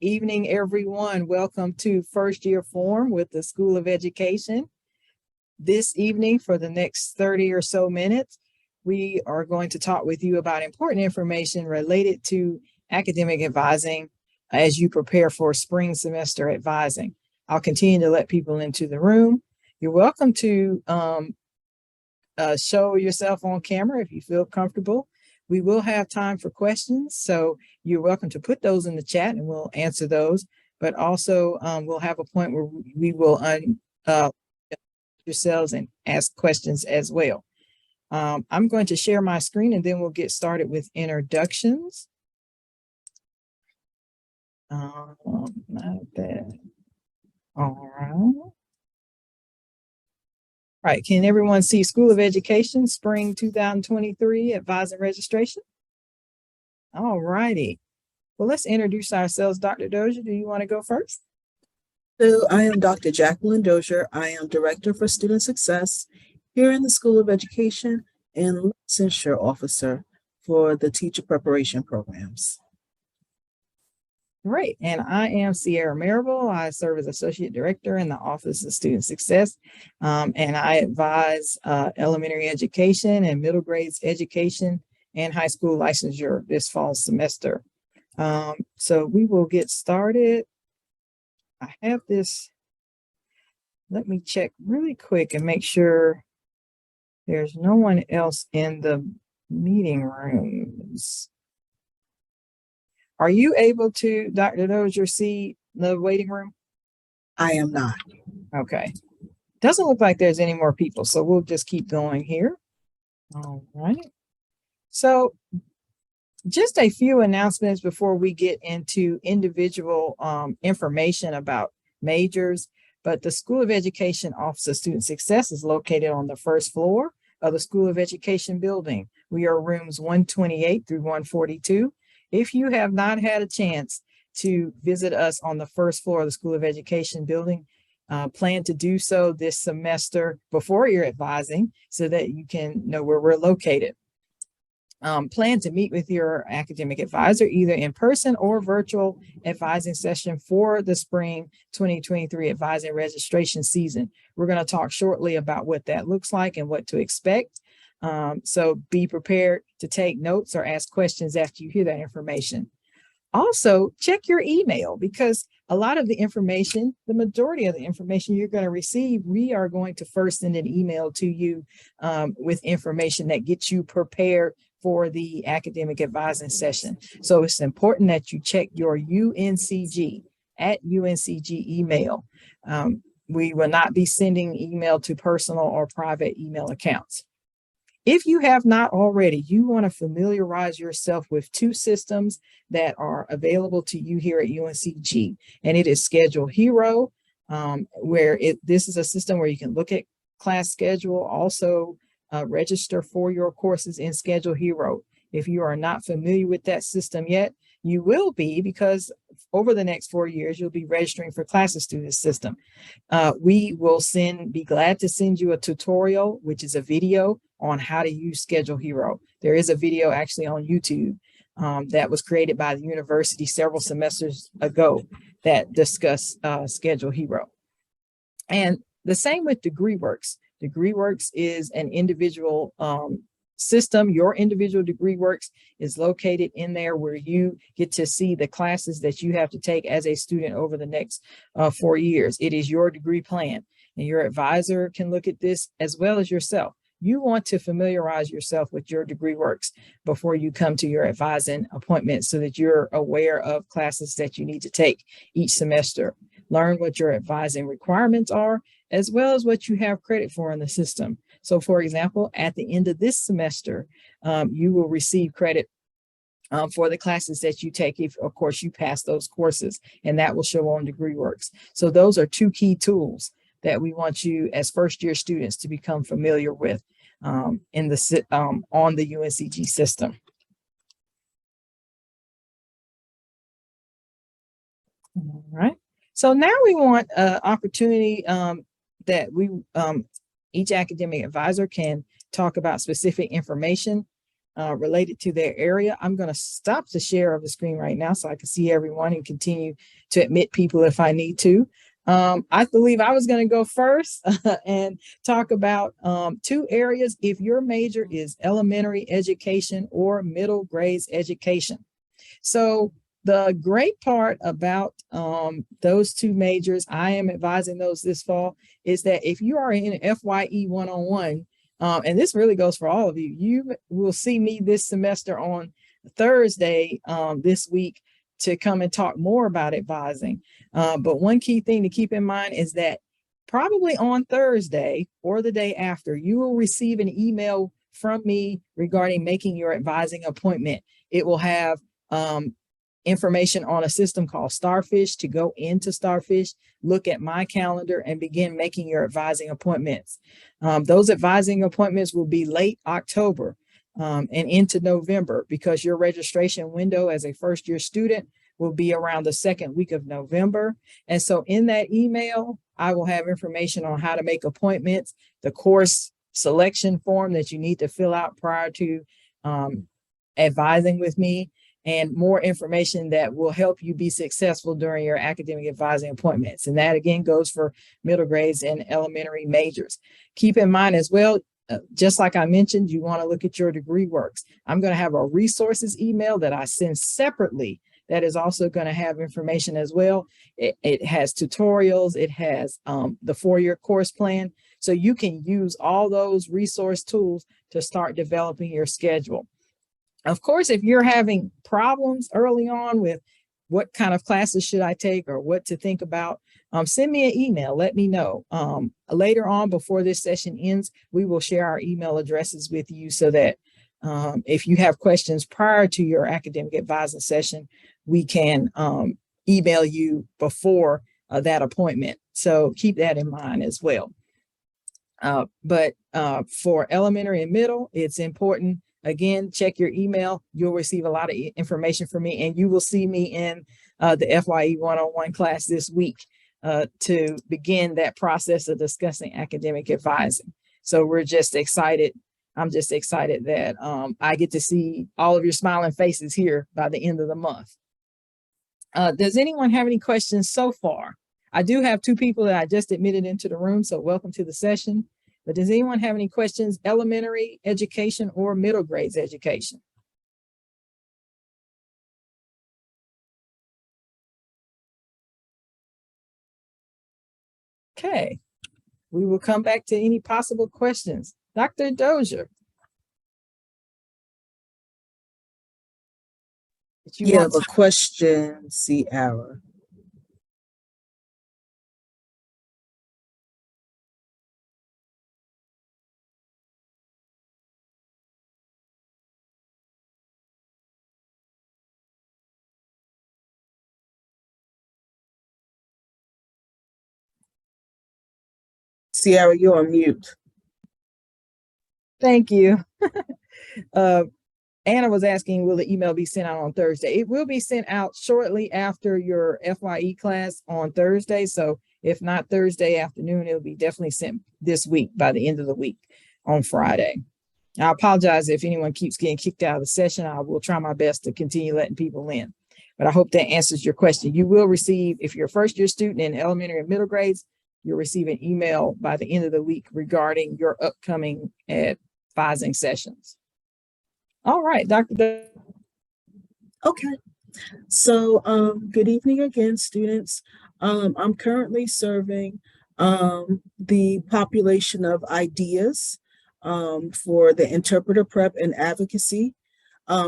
evening, everyone. Welcome to First Year Forum with the School of Education. This evening, for the next 30 or so minutes, we are going to talk with you about important information related to academic advising as you prepare for spring semester advising. I'll continue to let people into the room. You're welcome to show yourself on camera if you feel comfortable. We will have time for questions, so you're welcome to put those in the chat and we'll answer those. But also we'll have a point where we will yourselves and ask questions as well. I'm going to share my screen and then we'll get started with introductions. Not that. All right. All right, can everyone see School of Education Spring 2023 advising registration? All righty. Well, let's introduce ourselves. Dr. Dozier, do you want to go first? So I am Dr. Jacqueline Dozier. I am Director for Student Success here in the School of Education and Licensure Officer for the Teacher Preparation Programs. Great. And I am Sierra Marable. I serve as Associate Director in the Office of Student Success, and I advise elementary education and middle grades education and high school licensure this fall semester. So we will get started. I have this. Let me check really quick and make sure there's no one else in the meeting rooms. Are you able to, Dr. Dozier, see the waiting room? I am not. Okay. Doesn't look like there's any more people, so we'll just keep going here. All right. So just a few announcements before we get into individual information about majors. But the School of Education Office of Student Success is located on the first floor of the School of Education building. We are rooms 128 through 142. If you have not had a chance to visit us on the first floor of the School of Education building, plan to do so this semester before you're advising so that you can know where we're located. Plan to meet with your academic advisor either in person or virtual advising session for the spring 2023 advising registration season. We're going to talk shortly about what that looks like and what to expect. So be prepared to take notes or ask questions after you hear that information. Also, check your email because a lot of the information, the majority of the information you're going to receive, we are going to first send an email to you with information that gets you prepared for the academic advising session. So it's important that you check your UNCG at UNCG email. We will not be sending email to personal or private email accounts. If you have not already, you want to familiarize yourself with two systems that are available to you here at UNCG, and it is Schedule Hero, where this is a system where you can look at class schedule, also register for your courses in Schedule Hero. If you are not familiar with that system yet, you will be, because over the next 4 years, you'll be registering for classes through this system. We will be glad to send you a tutorial, which is a video on how to use Schedule Hero. There is a video actually on YouTube that was created by the university several semesters ago that discuss Schedule Hero. And the same with DegreeWorks. DegreeWorks is an individual system. Your individual DegreeWorks is located in there where you get to see the classes that you have to take as a student over the next 4 years. It is your degree plan, and your advisor can look at this as well as yourself. You want to familiarize yourself with your DegreeWorks before you come to your advising appointment so that you're aware of classes that you need to take each semester. Learn what your advising requirements are, as well as what you have credit for in the system. So for example, at the end of this semester, you will receive credit for the classes that you take if, of course, you pass those courses, and that will show on DegreeWorks. So those are two key tools that we want you as first-year students to become familiar with on the UNCG system. All right. So now we want an opportunity that each academic advisor can talk about specific information related to their area. I'm going to stop the share of the screen right now so I can see everyone and continue to admit people if I need to. I believe I was going to go first and talk about 2 areas if your major is elementary education or middle grades education. So the great part about those 2 majors, I am advising those this fall, is that if you are in FYE 101, and this really goes for all of you, you will see me this semester on Thursday this week to come and talk more about advising. But one key thing to keep in mind is that probably on Thursday or the day after, you will receive an email from me regarding making your advising appointment. It will have information on a system called Starfish. To go into Starfish, look at my calendar and begin making your advising appointments. Those advising appointments will be late October and into November, because your registration window as a first year student will be around the 2nd week of November. And so in that email, I will have information on how to make appointments, the course selection form that you need to fill out prior to advising with me, and more information that will help you be successful during your academic advising appointments. And that again goes for middle grades and elementary majors. Keep in mind as well, just like I mentioned, you want to look at your degree works. I'm going to have a resources email that I send separately that is also going to have information as well. It has tutorials, it has the 4-year course plan. So you can use all those resource tools to start developing your schedule. Of course, if you're having problems early on with what kind of classes should I take or what to think about, send me an email. Let me know. Later on, before this session ends, we will share our email addresses with you so that if you have questions prior to your academic advising session, we can email you before that appointment. So keep that in mind as well. But for elementary and middle, it's important. Again, check your email. You'll receive a lot of information from me, and you will see me in the FYE 101 class this week to begin that process of discussing academic advising. So we're just excited. I'm just excited that I get to see all of your smiling faces here by the end of the month. Does anyone have any questions so far? I do have 2 people that I just admitted into the room, so welcome to the session. But does anyone have any questions, elementary education or middle grades education? Okay, we will come back to any possible questions. Dr. Dozier. You have a question, Ciara. Ciara, you're on mute. Thank you. Anna was asking, will the email be sent out on Thursday? It will be sent out shortly after your FYE class on Thursday. So if not Thursday afternoon, it'll be definitely sent this week by the end of the week on Friday. I apologize if anyone keeps getting kicked out of the session. I will try my best to continue letting people in. But I hope that answers your question. You will receive, if you're a first year student in elementary and middle grades, you'll receive an email by the end of the week regarding your upcoming advising sessions. All right, Dr. Okay. So good evening again, students. I'm currently serving the population of ideas for the interpreter prep and advocacy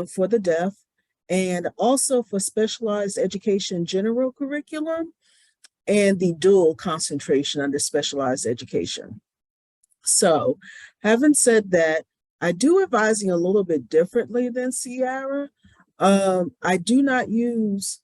for the deaf, and also for specialized education general curriculum and the dual concentration under specialized education. So having said that, I do advising a little bit differently than Ciara. I do not use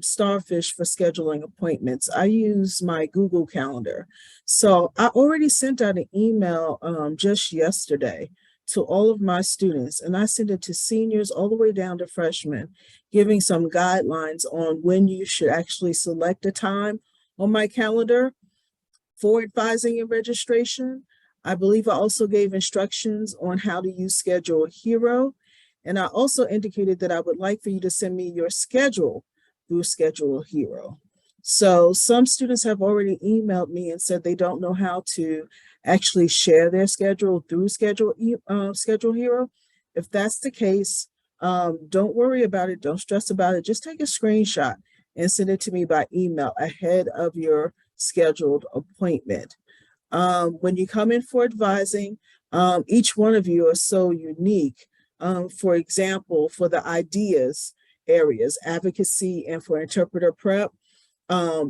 Starfish for scheduling appointments. I use my Google Calendar. So I already sent out an email just yesterday to all of my students, and I sent it to seniors all the way down to freshmen, giving some guidelines on when you should actually select a time on my calendar for advising and registration. I believe I also gave instructions on how to use Schedule Hero And I also indicated that I would like for you to send me your schedule through Schedule Hero. So some students have already emailed me and said they don't know how to actually share their schedule through Schedule Hero. If that's the case, don't worry about it. Don't stress about it. Just take a screenshot and send it to me by email ahead of your scheduled appointment. When you come in for advising, each one of you are so unique. For example, for the ideas areas, advocacy, and for interpreter prep,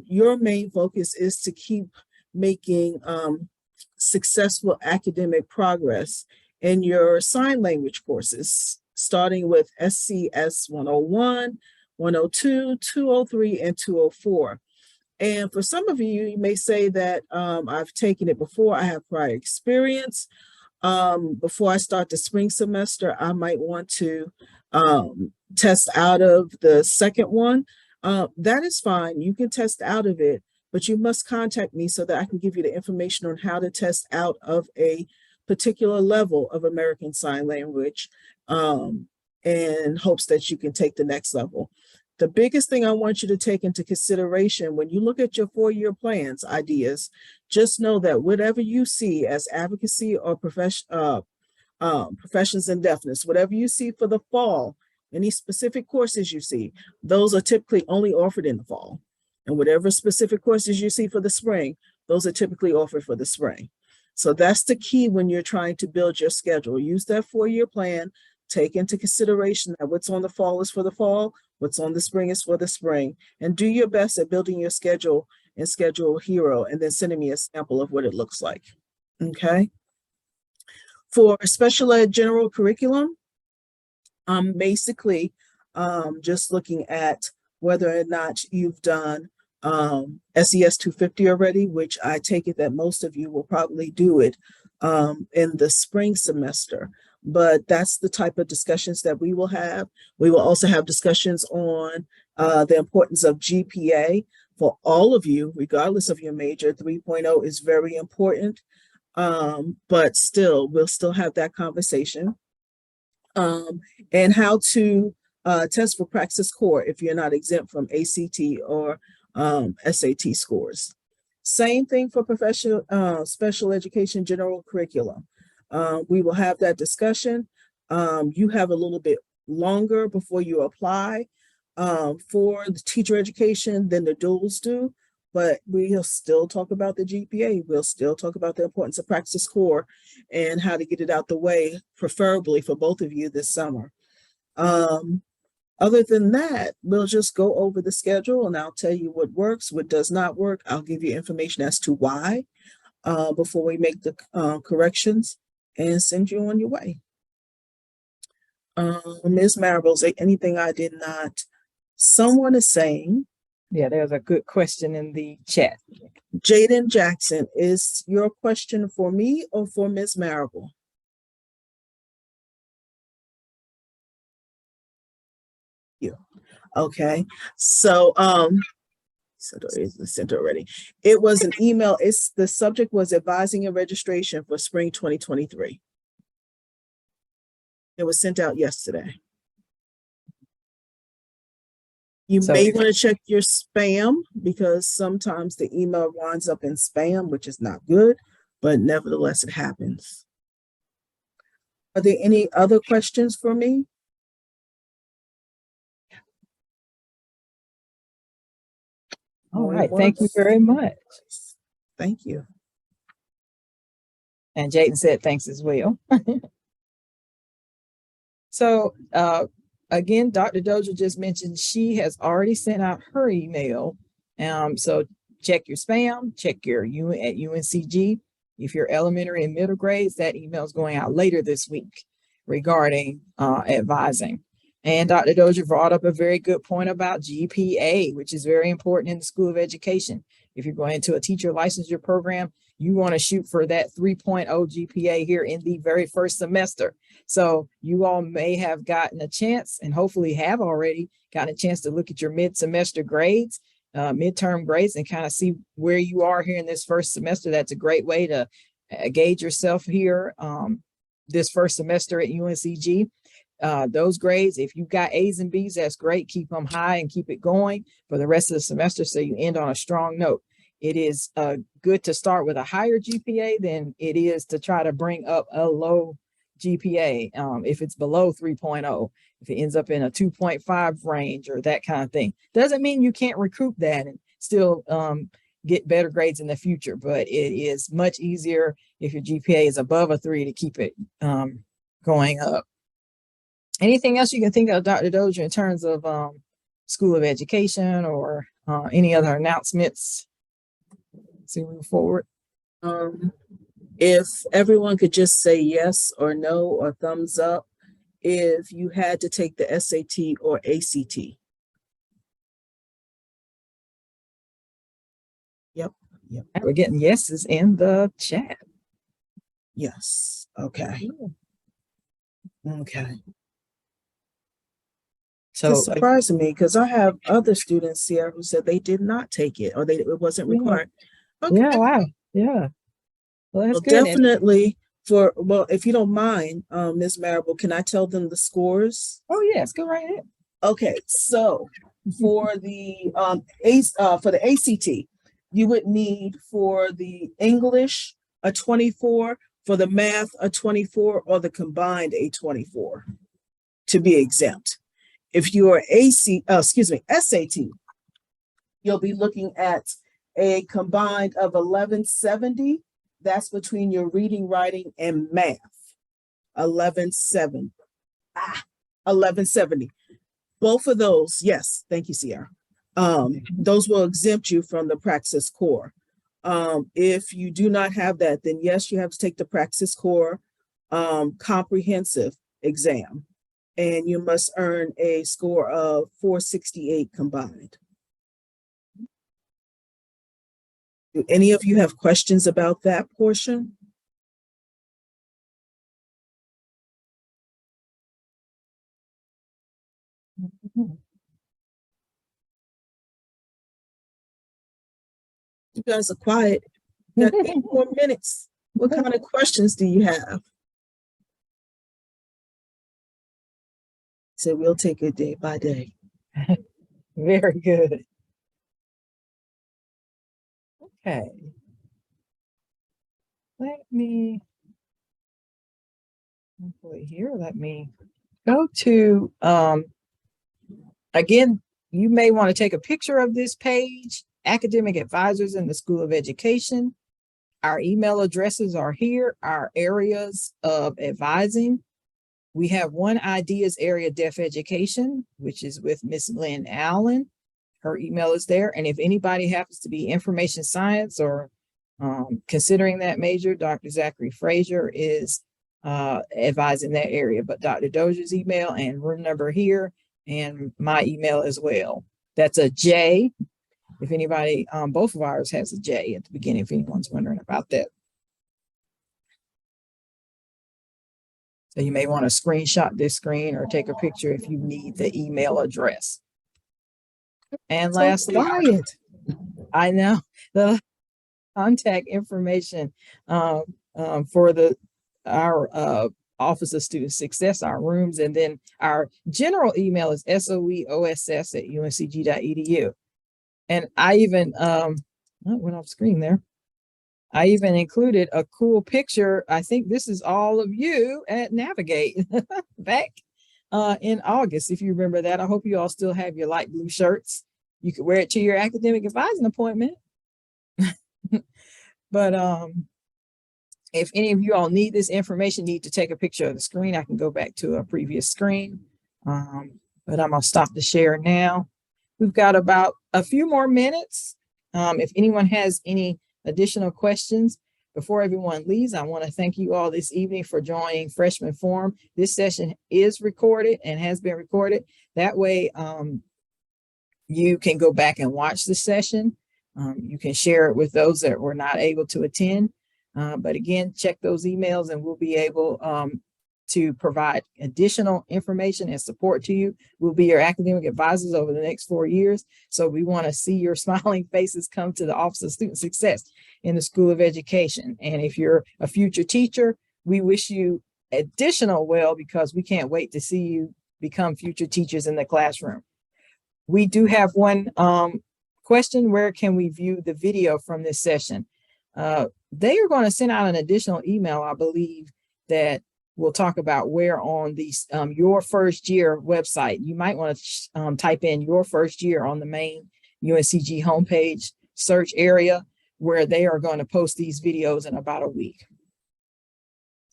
your main focus is to keep making successful academic progress in your sign language courses, starting with SCS 101, 102, 203, and 204. And for some of you, you may say that I've taken it before, I have prior experience. Before I start the spring semester, I might want to test out of the second one. That is fine. You can test out of it, but you must contact me so that I can give you the information on how to test out of a particular level of American Sign Language in hopes that you can take the next level. The biggest thing I want you to take into consideration when you look at your 4-year plans, ideas, just know that whatever you see as advocacy or professions and deafness, whatever you see for the fall, any specific courses you see, those are typically only offered in the fall. And whatever specific courses you see for the spring, those are typically offered for the spring. So that's the key when you're trying to build your schedule. Use that 4-year plan. Take into consideration that what's on the fall is for the fall, what's on the spring is for the spring, and do your best at building your schedule in Schedule Hero and then sending me a sample of what it looks like, okay? For special ed general curriculum, I'm basically just looking at whether or not you've done SES 250 already, which I take it that most of you will probably do it in the spring semester. But that's the type of discussions that we will have. We will also have discussions on the importance of GPA for all of you, regardless of your major. 3.0 is very important, but still, we'll still have that conversation. And how to test for Praxis Core if you're not exempt from ACT or SAT scores. Same thing for professional special education general curriculum. We will have that discussion. You have a little bit longer before you apply for the teacher education than the duals do, but we'll still talk about the GPA. We'll still talk about the importance of Praxis Core and how to get it out the way, preferably for both of you this summer. Other than that, we'll just go over the schedule and I'll tell you what works, what does not work. I'll give you information as to why before we make the corrections and send you on your way. Ms. Maribel, is there anything I did not? Someone is saying. Yeah, there's a good question in the chat. Jaden Jackson, is your question for me or for Ms. Maribel? You. Okay. So it's sent already. It was an email. The subject was advising and registration for spring 2023. It was sent out yesterday. You may want to check your spam because sometimes the email winds up in spam, which is not good, but nevertheless, it happens. Are there any other questions for me? All right, thank you very much. Thank you. And Jayden said thanks as well. So again, Dr. Dozier just mentioned she has already sent out her email. So check your spam, check your at UNCG. If you're elementary and middle grades, that email is going out later this week regarding advising. And Dr. Dozier brought up a very good point about GPA, which is very important in the School of Education. If you're going into a teacher licensure program, you want to shoot for that 3.0 GPA here in the very first semester. So you all may have gotten a chance and hopefully have already gotten a chance to look at your mid-semester grades, midterm grades, and kind of see where you are here in this first semester. That's a great way to gauge yourself here this first semester at UNCG. those grades, if you've got A's and B's, that's great. Keep them high and keep it going for the rest of the semester so you end on a strong note. It is good to start with a higher GPA than it is to try to bring up a low GPA. If it's below 3.0, if it ends up in a 2.5 range or that kind of thing, doesn't mean you can't recoup that and still get better grades in the future, but it is much easier if your GPA is above a 3 to keep it going up. Anything else you can think of, Dr. Dozier, in terms of School of Education or any other announcements? Let's see, move forward. If everyone could just say yes or no or thumbs up if you had to take the SAT or ACT. Yep. We're getting yeses in the chat. Yes. Okay. Okay. So it's surprising me because I have other students here who said they did not take it or it wasn't required. Okay. Yeah, wow. Yeah. Well, that's good. Definitely if you don't mind, Ms. Marable, can I tell them the scores? Oh, yes, go right ahead. Okay, so for the ACT, you would need for the English a 24, for the math a 24, or the combined a 24 to be exempt. If you are SAT, you'll be looking at a combined of 1170. That's between your reading, writing, and math. 1170. Both of those, yes, thank you, Sierra. Those will exempt you from the Praxis Core. If you do not have that, then yes, you have to take the Praxis Core comprehensive exam, and you must earn a score of 468 combined. Do any of you have questions about that portion? You guys are quiet. You got 8 more minutes. What kind of questions do you have? So we'll take it day by day. Very good. Okay. Let me go to, again, you may want to take a picture of this page, Academic Advisors in the School of Education. Our email addresses are here, our areas of advising. We have one Ideas Area Deaf Education, which is with Miss Lynn Allen. Her email is there. And if anybody happens to be information science or considering that major, Dr. Zachary Frazier is advising that area. But Dr. Dozier's email and room number here and my email as well. That's a J. If anybody, both of ours has a J at the beginning, if anyone's wondering about that. So you may want to screenshot this screen or take a picture if you need the email address. And lastly, I know the contact information for our Office of Student Success, our rooms, and then our general email is soeoss@uncg.edu. And I even went off screen there. I even included a cool picture. I think this is all of you at Navigate back in August, if you remember that. I hope you all still have your light blue shirts. You could wear it to your academic advising appointment. But if any of you all need this information, need to take a picture of the screen, I can go back to a previous screen. But I'm gonna stop the share now. We've got about a few more minutes. If anyone has any additional questions before everyone leaves, I want to thank you all this evening for joining Freshman Forum. This session is recorded and has been recorded. That way you can go back and watch the session. You can share it with those that were not able to attend. But again, check those emails and we'll be able to provide additional information and support to you. We'll be your academic advisors over the next 4 years. So we want to see your smiling faces come to the Office of Student Success in the School of Education. And if you're a future teacher, we wish you additional well because we can't wait to see you become future teachers in the classroom. We do have one question: where can we view the video from this session? They are going to send out an additional email, I believe, that will talk about where on the Your First Year website. You might want to type in Your First Year on the main UNCG homepage search area, where they are going to post these videos in about a week.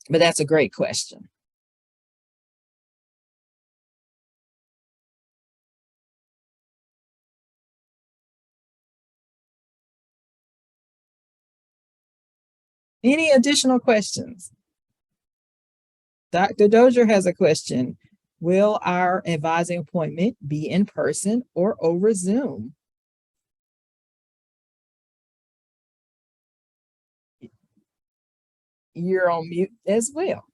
But that's a great question. Any additional questions? Dr. Dozier has a question. Will our advising appointment be in person or over Zoom? You're on mute as well.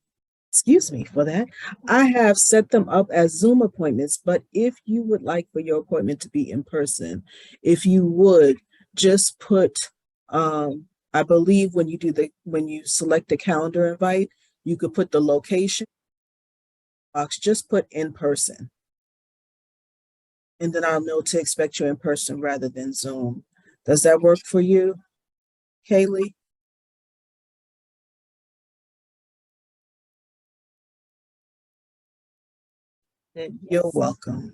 Excuse me for that. I have set them up as Zoom appointments, but if you would like for your appointment to be in person, if you would just put, I believe when you select the calendar invite, you could put the location box, just put in person. And then I'll know to expect you in person rather than Zoom. Does that work for you, Kaylee? You're welcome.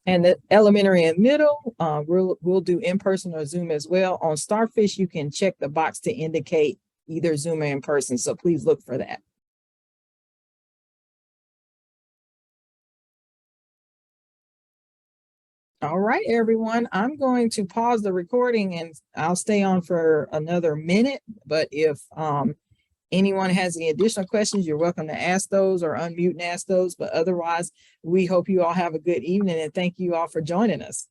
And the elementary and middle, we'll do in person or Zoom as well. On Starfish, you can check the box to indicate either Zoom or in person. So please look for that. All right, everyone, I'm going to pause the recording and I'll stay on for another minute. But if anyone has any additional questions, you're welcome to ask those or unmute and ask those. But otherwise, we hope you all have a good evening and thank you all for joining us.